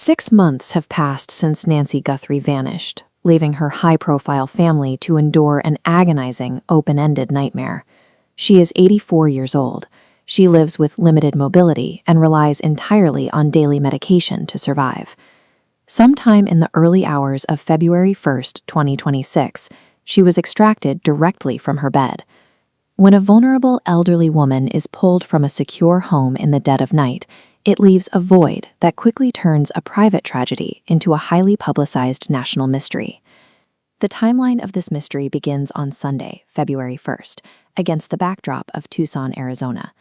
6 months have passed since Nancy Guthrie vanished, leaving her high-profile family to endure an agonizing, open-ended nightmare. She is 84 years old. She lives with limited mobility and relies entirely on daily medication to survive. Sometime in the early hours of February 1, 2026, she was extracted directly from her bed. When a vulnerable elderly woman is pulled from a secure home in the dead of night, it leaves a void that quickly turns a private tragedy into a highly publicized national mystery. The timeline of this mystery begins on Sunday, February 1st, against the backdrop of Tucson, Arizona.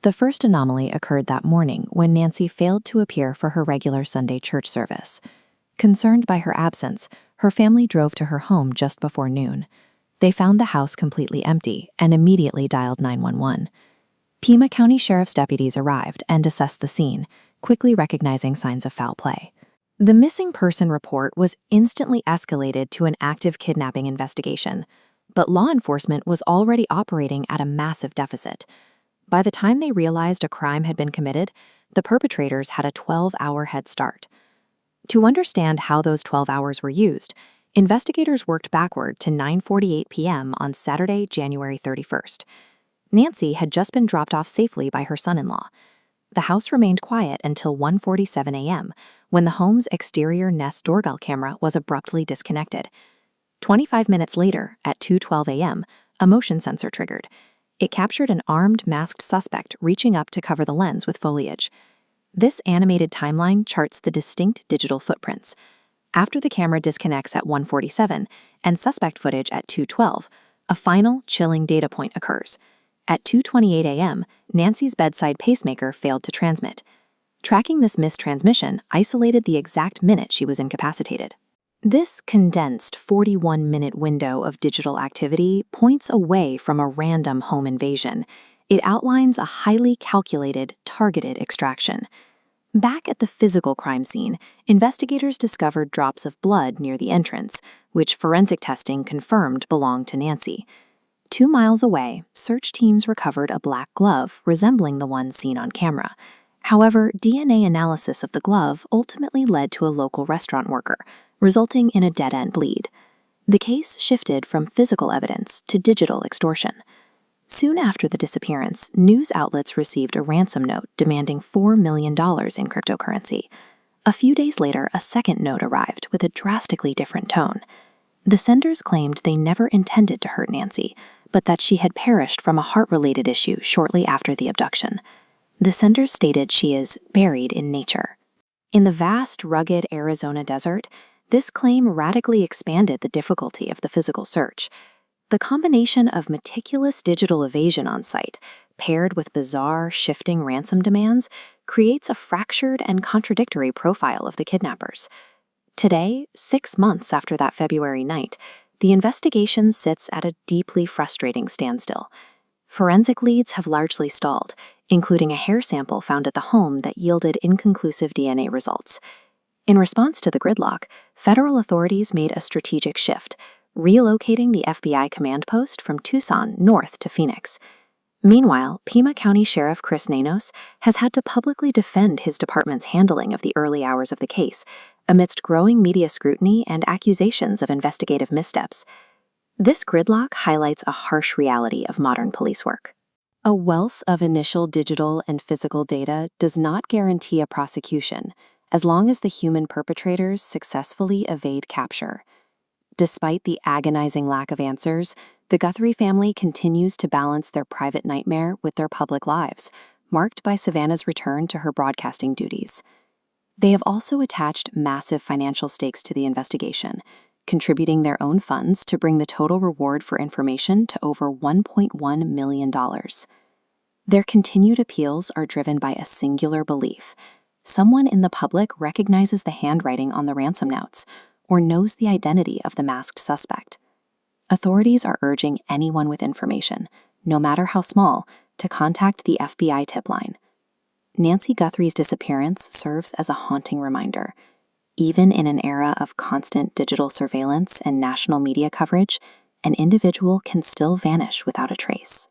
The first anomaly occurred that morning when Nancy failed to appear for her regular Sunday church service. Concerned by her absence, her family drove to her home just before noon. They found the house completely empty and immediately dialed 911. Pima County Sheriff's deputies arrived and assessed the scene, quickly recognizing signs of foul play. The missing person report was instantly escalated to an active kidnapping investigation, but law enforcement was already operating at a massive deficit. By the time they realized a crime had been committed, the perpetrators had a 12-hour head start. To understand how those 12 hours were used, investigators worked backward to 9:48 p.m. on Saturday, January 31st. Nancy had just been dropped off safely by her son-in-law. The house remained quiet until 1:47 a.m., when the home's exterior Nest doorbell camera was abruptly disconnected. 25 minutes later, at 2:12 a.m., a motion sensor triggered. It captured an armed, masked suspect reaching up to cover the lens with foliage. This animated timeline charts the distinct digital footprints. After the camera disconnects at 1:47 and suspect footage at 2:12, a final, chilling data point occurs. At 2:28 a.m., Nancy's bedside pacemaker failed to transmit. Tracking this missed transmission isolated the exact minute she was incapacitated. This condensed 41-minute window of digital activity points away from a random home invasion. It outlines a highly calculated, targeted extraction. Back at the physical crime scene, investigators discovered drops of blood near the entrance, which forensic testing confirmed belonged to Nancy. 2 miles away, search teams recovered a black glove resembling the one seen on camera. However, DNA analysis of the glove ultimately led to a local restaurant worker, resulting in a dead-end lead. The case shifted from physical evidence to digital extortion. Soon after the disappearance, news outlets received a ransom note demanding $4 million in cryptocurrency. A few days later, a second note arrived with a drastically different tone. The senders claimed they never intended to hurt Nancy, but that she had perished from a heart-related issue shortly after the abduction. The senders stated she is buried in nature. In the vast, rugged Arizona desert, this claim radically expanded the difficulty of the physical search. The combination of meticulous digital evasion on site, paired with bizarre, shifting ransom demands, creates a fractured and contradictory profile of the kidnappers. Today, 6 months after that February night, the investigation sits at a deeply frustrating standstill. Forensic leads have largely stalled, including a hair sample found at the home that yielded inconclusive DNA results. In response to the gridlock, federal authorities made a strategic shift, relocating the FBI command post from Tucson north to Phoenix. Meanwhile, Pima County Sheriff Chris Nanos has had to publicly defend his department's handling of the early hours of the case, amidst growing media scrutiny and accusations of investigative missteps. This gridlock highlights a harsh reality of modern police work. A wealth of initial digital and physical data does not guarantee a prosecution, as long as the human perpetrators successfully evade capture. Despite the agonizing lack of answers, the Guthrie family continues to balance their private nightmare with their public lives, marked by Savannah's return to her broadcasting duties. They have also attached massive financial stakes to the investigation, contributing their own funds to bring the total reward for information to over $1.1 million. Their continued appeals are driven by a singular belief: someone in the public recognizes the handwriting on the ransom notes or knows the identity of the masked suspect. Authorities are urging anyone with information, no matter how small, to contact the FBI tip line. Nancy Guthrie's disappearance serves as a haunting reminder. Even in an era of constant digital surveillance and national media coverage, an individual can still vanish without a trace.